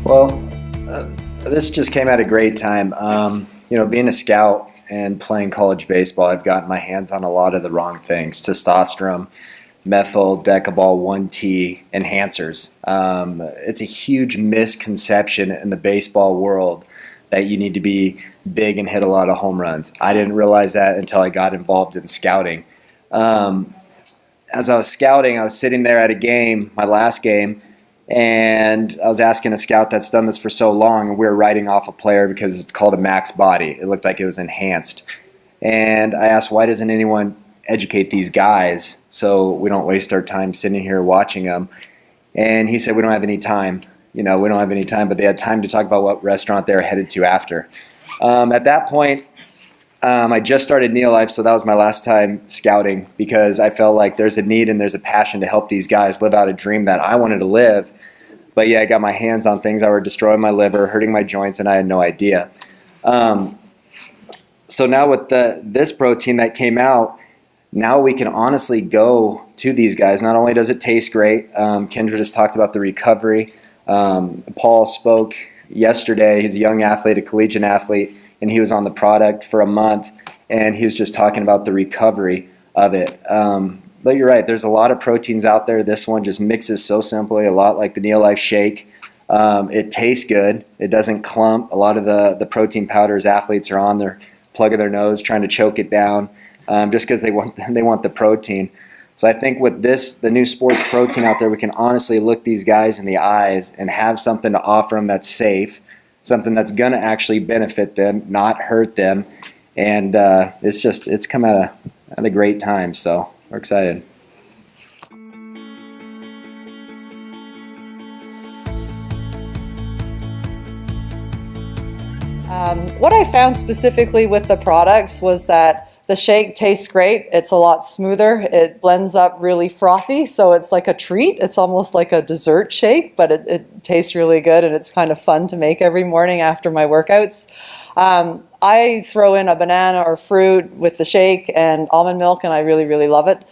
Well, this just came at a great time. Being a scout and playing college baseball, I've gotten my hands on a lot of the wrong things: testosterone, methyl, decabol, 1T enhancers. It's a huge misconception in the baseball world that you need to be big and hit a lot of home runs. I didn't realize that until I got involved in scouting. As I was scouting, I was sitting there at a game, my last game, and I was asking a scout that's done this for so long, and we were writing off a player because it's called a max body. It looked like it was enhanced. And I asked, why doesn't anyone educate these guys so we don't waste our time sitting here watching them? And he said, we don't have any time. We don't have any time, but they had time to talk about what restaurant they were headed to after. At that point, I just started NeoLife, so that was my last time scouting because I felt like there's a need and there's a passion to help these guys live out a dream that I wanted to live. But yeah, I got my hands on things that were destroying my liver, hurting my joints, and I had no idea. So now with this protein that came out, now we can honestly go to these guys. Not only does it taste great, Kendra just talked about the recovery. Paul spoke yesterday. He's a young athlete, a collegiate athlete, and he was on the product for a month, and he was just talking about the recovery of it. But you're right, there's a lot of proteins out there. This one just mixes so simply, a lot like the NeoLife shake. It tastes good. It doesn't clump. A lot of the protein powders athletes are on, they're plugging their nose, trying to choke it down, just because they want the protein. So I think with this, the new sports protein out there, we can honestly look these guys in the eyes and have something to offer them that's safe, something that's going to actually benefit them, not hurt them. And it's come at a great time, so we're excited. What I found specifically with the products was that the shake tastes great. It's a lot smoother. It blends up really frothy, so it's like a treat. It's almost like a dessert shake, but it tastes really good, and it's kind of fun to make every morning after my workouts. I throw in a banana or fruit with the shake and almond milk, and I really, really love it.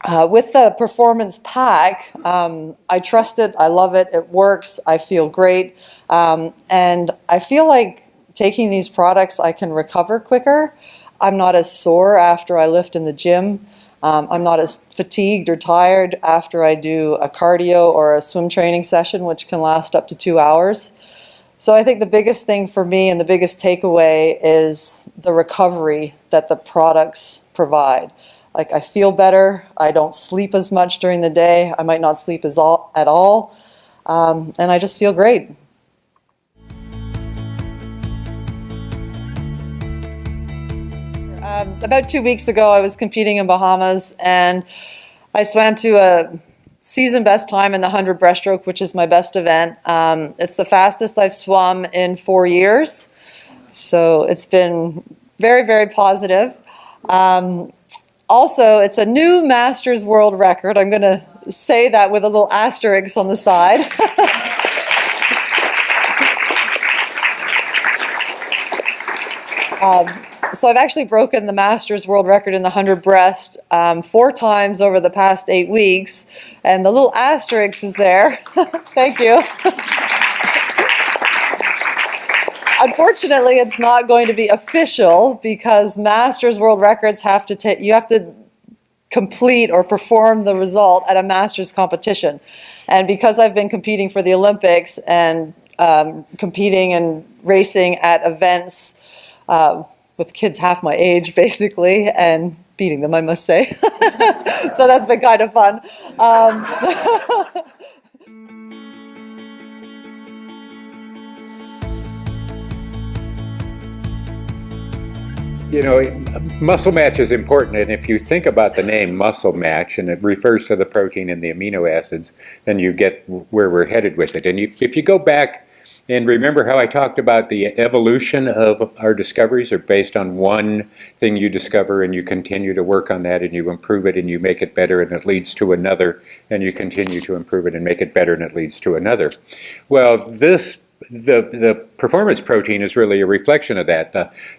With the Performance Pack, I trust it, I love it, it works, I feel great, and I feel like taking these products I can recover quicker. I'm not as sore after I lift in the gym. I'm not as fatigued or tired after I do a cardio or a swim training session, which can last up to 2 hours. So I think the biggest thing for me and the biggest takeaway is the recovery that the products provide. Like, I feel better, I don't sleep as much during the day, I might not sleep at all, and I just feel great. About 2 weeks ago, I was competing in Bahamas, and I swam to a season best time in the 100 breaststroke, which is my best event. It's the fastest I've swum in 4 years, so it's been very, very positive. Also, it's a new Masters World Record. I'm going to say that with a little asterisk on the side. So I've actually broken the Masters World Record in the 100 breast 4 times over the past 8 weeks, and the little asterisk is there. Thank you. Unfortunately, it's not going to be official because Masters World Records you have to complete or perform the result at a Masters competition. And because I've been competing for the Olympics and competing and racing at events with kids half my age, basically, and beating them, I must say. So that's been kind of fun. Muscle match is important, and if you think about the name muscle match, and it refers to the protein and the amino acids, then you get where we're headed with it. And if you go back and remember how I talked about the evolution of our discoveries are based on one thing you discover, and you continue to work on that, and you improve it, and you make it better, and it leads to another, and you continue to improve it and make it better, and it leads to another. Well, the performance protein is really a reflection of that.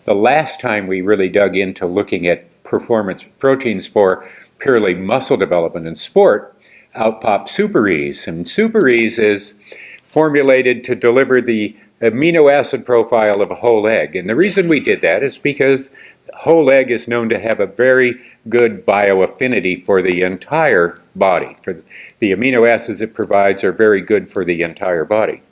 The last time we really dug into looking at performance proteins for purely muscle development in sport, out popped Super Ease. And Super Ease is formulated to deliver the amino acid profile of a whole egg. And the reason we did that is because whole egg is known to have a very good bioaffinity for the entire body. For the amino acids it provides are very good for the entire body.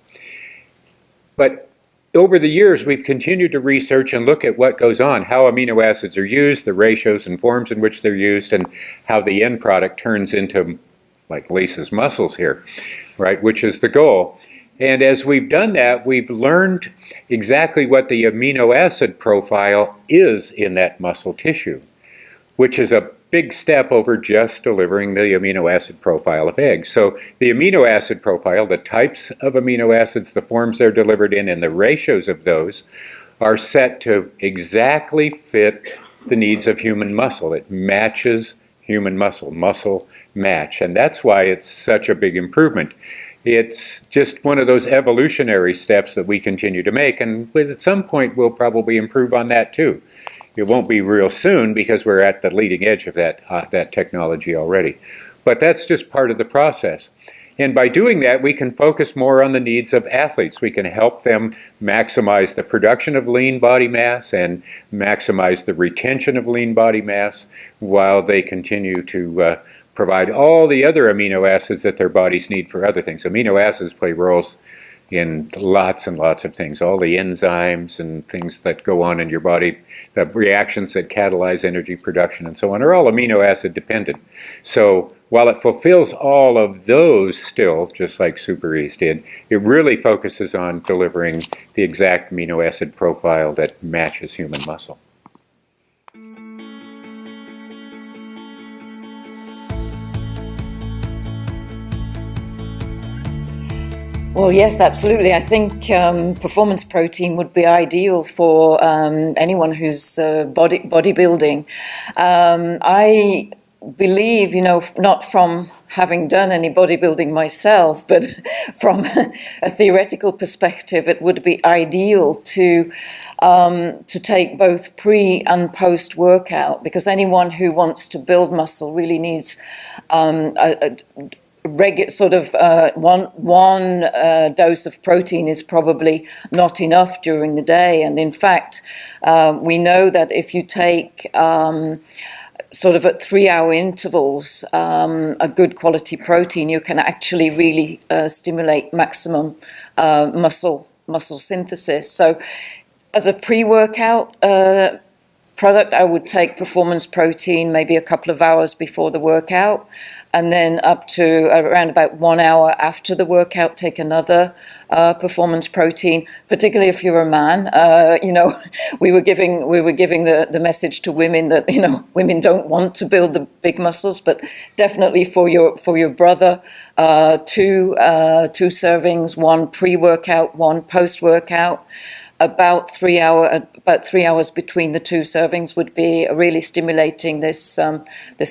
But over the years, we've continued to research and look at what goes on, how amino acids are used, the ratios and forms in which they're used, and how the end product turns into, like Lisa's muscles here, right, which is the goal. And as we've done that, we've learned exactly what the amino acid profile is in that muscle tissue, which is a big step over just delivering the amino acid profile of eggs. So the amino acid profile, the types of amino acids, the forms they're delivered in, and the ratios of those are set to exactly fit the needs of human muscle. It matches human muscle, muscle match. And that's why it's such a big improvement. It's just one of those evolutionary steps that we continue to make, and at some point we'll probably improve on that too. It won't be real soon because we're at the leading edge of that technology already. But that's just part of the process. And by doing that, we can focus more on the needs of athletes. We can help them maximize the production of lean body mass and maximize the retention of lean body mass while they continue to provide all the other amino acids that their bodies need for other things. Amino acids play roles in lots and lots of things, all the enzymes and things that go on in your body, the reactions that catalyze energy production and so on, are all amino acid dependent. So while it fulfills all of those still, just like Super Ease did, it really focuses on delivering the exact amino acid profile that matches human muscle. Well, yes, absolutely. I think performance protein would be ideal for anyone who's bodybuilding. I believe, not from having done any bodybuilding myself, but from a theoretical perspective, it would be ideal to take both pre and post workout, because anyone who wants to build muscle really needs one dose of protein is probably not enough during the day. And in fact, we know that if you take sort of at 3-hour intervals a good quality protein, you can actually really stimulate maximum muscle synthesis. So as a pre-workout product, I would take performance protein maybe a couple of hours before the workout, and then up to around about 1 hour after the workout, take another performance protein. Particularly if you're a man, we were giving the message to women that women don't want to build the big muscles, but definitely for your brother, two servings, one pre-workout, one post-workout. About 3 hours between the two servings would be really stimulating this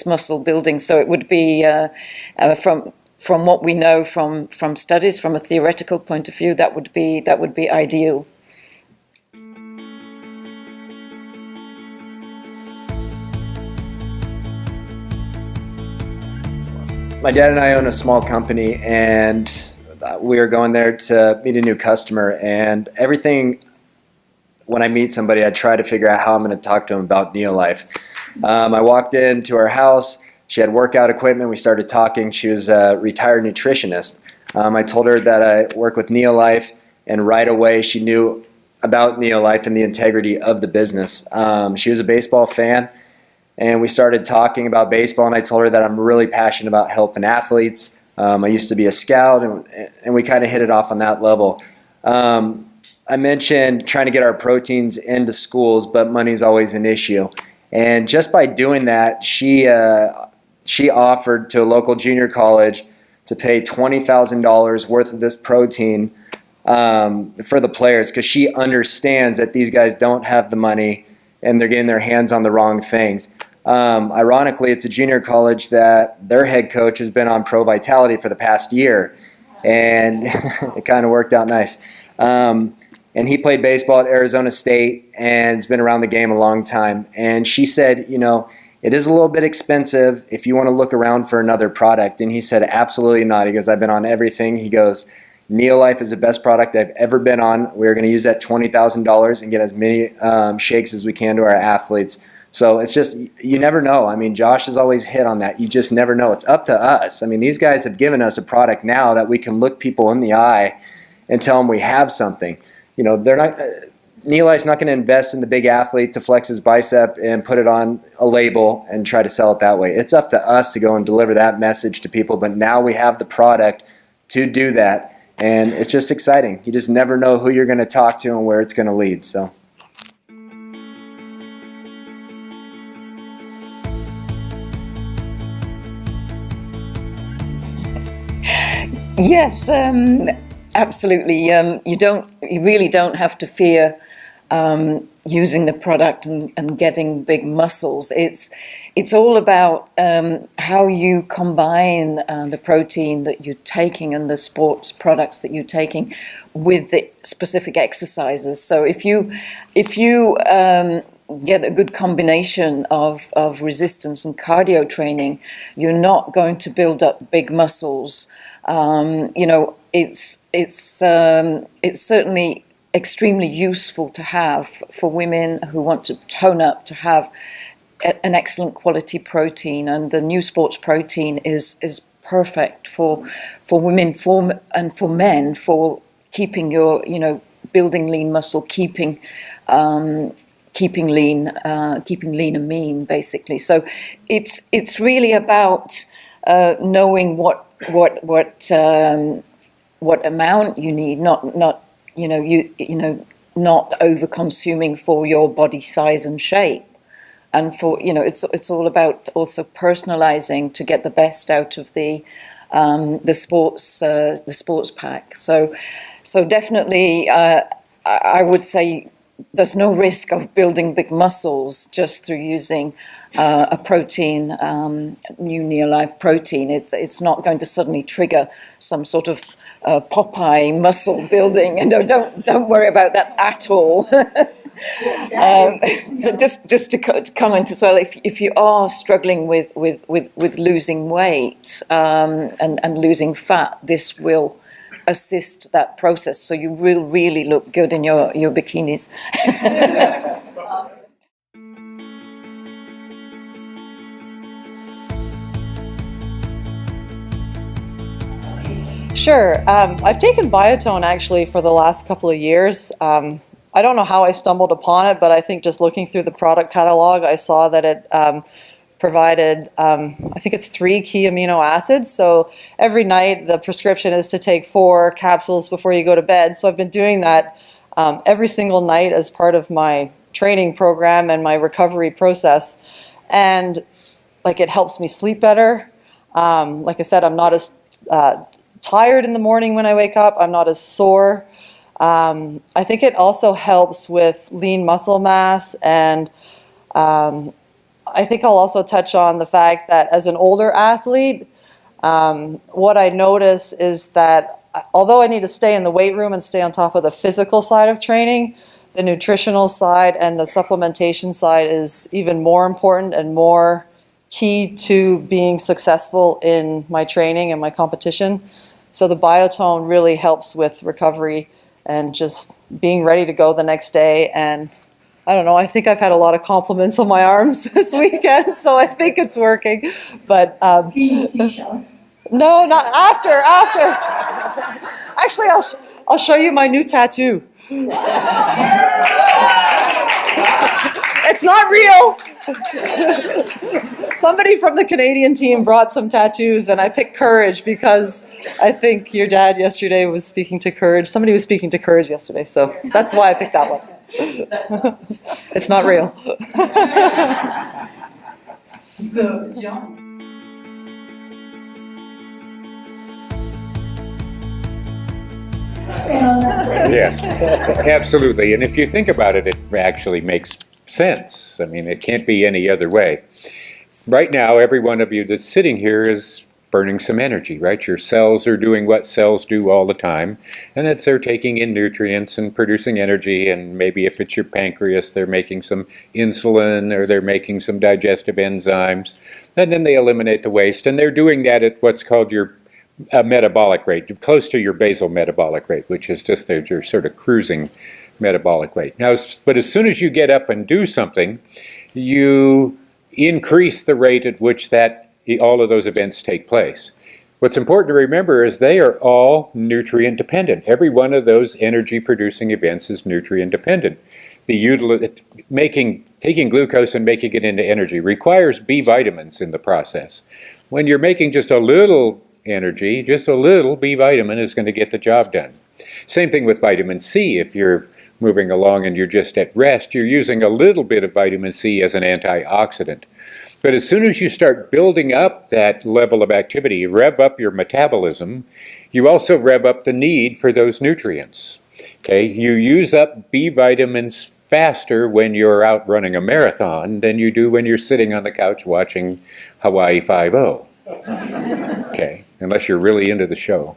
muscle building. So it would be from what we know from studies, from a theoretical point of view, that would be ideal. My dad and I own a small company, and we are going there to meet a new customer, and everything. When I meet somebody, I try to figure out how I'm going to talk to them about NeoLife. I walked into her house. She had workout equipment. We started talking. She was a retired nutritionist. I told her that I work with NeoLife, and right away she knew about NeoLife and the integrity of the business. She was a baseball fan, and we started talking about baseball, and I told her that I'm really passionate about helping athletes. I used to be a scout, and we kind of hit it off on that level. I mentioned trying to get our proteins into schools, but money's always an issue. And just by doing that, she offered to a local junior college to pay $20,000 worth of this protein for the players, because she understands that these guys don't have the money and they're getting their hands on the wrong things. Ironically, it's a junior college that their head coach has been on Pro Vitality for the past year, and it kind of worked out nice. And he played baseball at Arizona State and has been around the game a long time. And she said, it is a little bit expensive if you want to look around for another product. And he said, absolutely not. He goes, I've been on everything. He goes, NeoLife is the best product I've ever been on. We're going to use that $20,000 and get as many shakes as we can to our athletes. So it's just, you never know. I mean, Josh has always hit on that. You just never know. It's up to us. I mean, these guys have given us a product now that we can look people in the eye and tell them we have something. You know, they're not. NeoLife's not going to invest in the big athlete to flex his bicep and put it on a label and try to sell it that way. It's up to us to go and deliver that message to people. But now we have the product to do that, and it's just exciting. You just never know who you're going to talk to and where it's going to lead. So. Yes, absolutely. You really don't have to fear using the product and getting big muscles. It's all about how you combine the protein that you're taking and the sports products that you're taking with the specific exercises. So if you get a good combination of resistance and cardio training, you're not going to build up big muscles. It's certainly extremely useful to have for women who want to tone up, to have an excellent quality protein, and the new sports protein is perfect for women and for men, for keeping your building lean muscle, keeping lean and mean, basically. So it's really about knowing what amount you need, not over consuming for your body size and shape, and for it's all about also personalizing to get the best out of the sports pack. So definitely, I would say there's no risk of building big muscles just through using a protein, new NeoLife protein. It's not going to suddenly trigger some sort of Popeye muscle building, and don't worry about that at all. But just to comment as well, if you are struggling with losing weight and losing fat, this will assist that process, so you will really look good in your bikinis. Sure. I've taken Biotone actually for the last couple of years. I don't know how I stumbled upon it, but I think just looking through the product catalog, I saw that it provided, I think it's 3 key amino acids. So every night the prescription is to take 4 capsules before you go to bed. So I've been doing that every single night as part of my training program and my recovery process. And like, it helps me sleep better. Like I said, I'm not as tired in the morning when I wake up. I'm not as sore. I think it also helps with lean muscle mass, and I think I'll also touch on the fact that as an older athlete, what I notice is that although I need to stay in the weight room and stay on top of the physical side of training, the nutritional side and the supplementation side is even more important and more key to being successful in my training and my competition. So the Biotone really helps with recovery and just being ready to go the next day. And I don't know, I think I've had a lot of compliments on my arms this weekend, so I think it's working. But Can you show us? no, not after. Actually, I'll show you my new tattoo. It's not real. Somebody from the Canadian team brought some tattoos, and I picked courage because I think your dad yesterday was speaking to courage. Somebody was speaking to courage yesterday, so that's why I picked that one. It's not real. So, John. Yes, absolutely. And if you think about it, it actually makes sense. I mean, it can't be any other way. Right now, every one of you that's sitting here is burning some energy, right? Your cells are doing what cells do all the time, and that's they're taking in nutrients and producing energy, and maybe if it's your pancreas, they're making some insulin or they're making some digestive enzymes, and then they eliminate the waste, and they're doing that at what's called your metabolic rate, close to your basal metabolic rate, which is just your sort of cruising metabolic rate. Now, but as soon as you get up and do something, you increase the rate at which all of those events take place. What's important to remember is they are all nutrient dependent. Every one of those energy producing events is nutrient dependent. Taking glucose and making it into energy requires B vitamins in the process. When you're making just a little energy, just a little B vitamin is going to get the job done. Same thing with vitamin C. If you're moving along and you're just at rest, you're using a little bit of vitamin C as an antioxidant. But as soon as you start building up that level of activity, you rev up your metabolism, you also rev up the need for those nutrients. Okay, you use up B vitamins faster when you're out running a marathon than you do when you're sitting on the couch watching Hawaii Five-0. Okay, unless you're really into the show.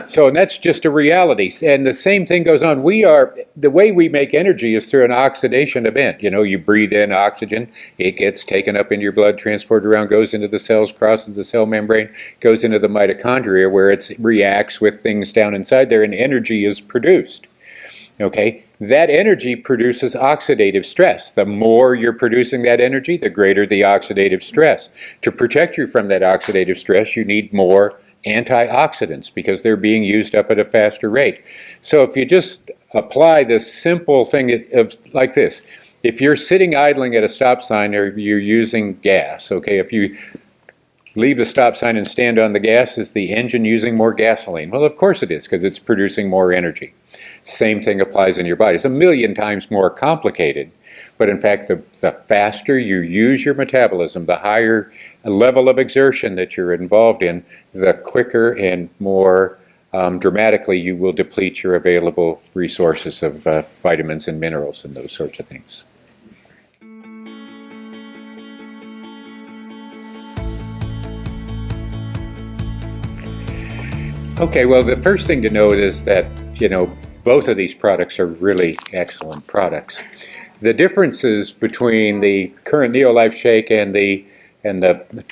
So, and that's just a reality. And the same thing goes on. The way we make energy is through an oxidation event. You breathe in oxygen, it gets taken up in your blood, transported around, goes into the cells, crosses the cell membrane, goes into the mitochondria where it reacts with things down inside there, and energy is produced. Okay, that energy produces oxidative stress. The more you're producing that energy, the greater the oxidative stress. To protect you from that oxidative stress, you need more antioxidants because they're being used up at a faster rate. So if you just apply this simple thing of like this, if you're sitting idling at a stop sign or you're using gas, okay, if you leave the stop sign and stand on the gas, is the engine using more gasoline? Well, of course it is, because it's producing more energy. Same thing applies in your body. It's 1,000,000 times more complicated, but in fact, the faster you use your metabolism, the higher level of exertion that you're involved in, the quicker and more dramatically you will deplete your available resources of vitamins and minerals and those sorts of things. Okay, well, the first thing to note is that, both of these products are really excellent products. The differences between the current NeoLife shake and the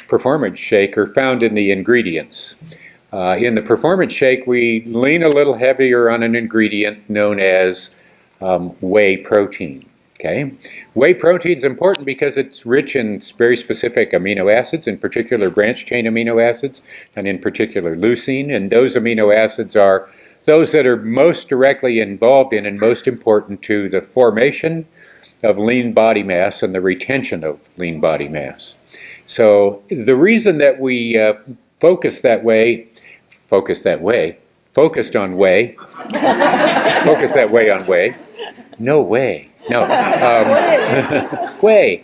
Performance shake are found in the ingredients. In the Performance shake, we lean a little heavier on an ingredient known as whey protein. Okay, whey protein is important because it's rich in very specific amino acids, in particular branched chain amino acids, and in particular leucine. And those amino acids are those that are most directly involved in and most important to the formation of lean body mass and the retention of lean body mass. So the reason that we focused on whey, no way. No, whey.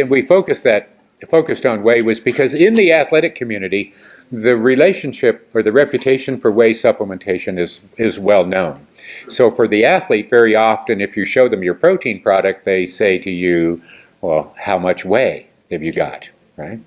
We focused on whey was because in the athletic community, the relationship or the reputation for whey supplementation is well known. So for the athlete, very often, if you show them your protein product, they say to you, "Well, how much whey have you got?" Right?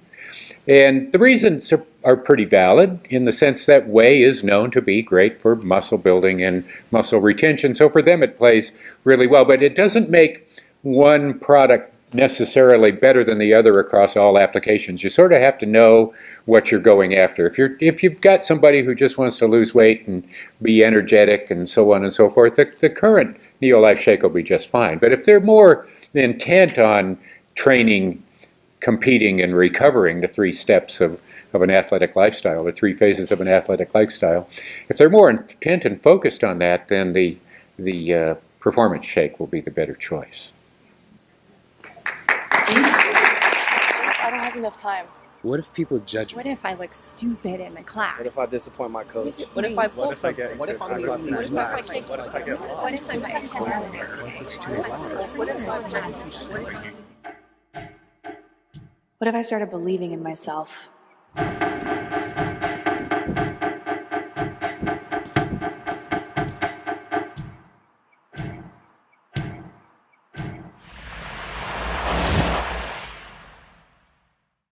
And the reasons are pretty valid in the sense that whey is known to be great for muscle building and muscle retention. So for them it plays really well, but it doesn't make one product necessarily better than the other across all applications. You sort of have to know what you're going after. If you've got somebody who just wants to lose weight and be energetic and so on and so forth, the current NeoLife shake will be just fine. But if they're more intent on training, competing, and recovering, the 3 steps of an athletic lifestyle, the 3 phases of an athletic lifestyle, if they're more intent and focused on that, then the Performance shake will be the better choice. I don't have enough time. What if people judge me? What if I look stupid in the class? What if I disappoint my coach? What if I What if I get? What if I'm I the finish last? What if I get lost? What if I'm What if I started believing in myself?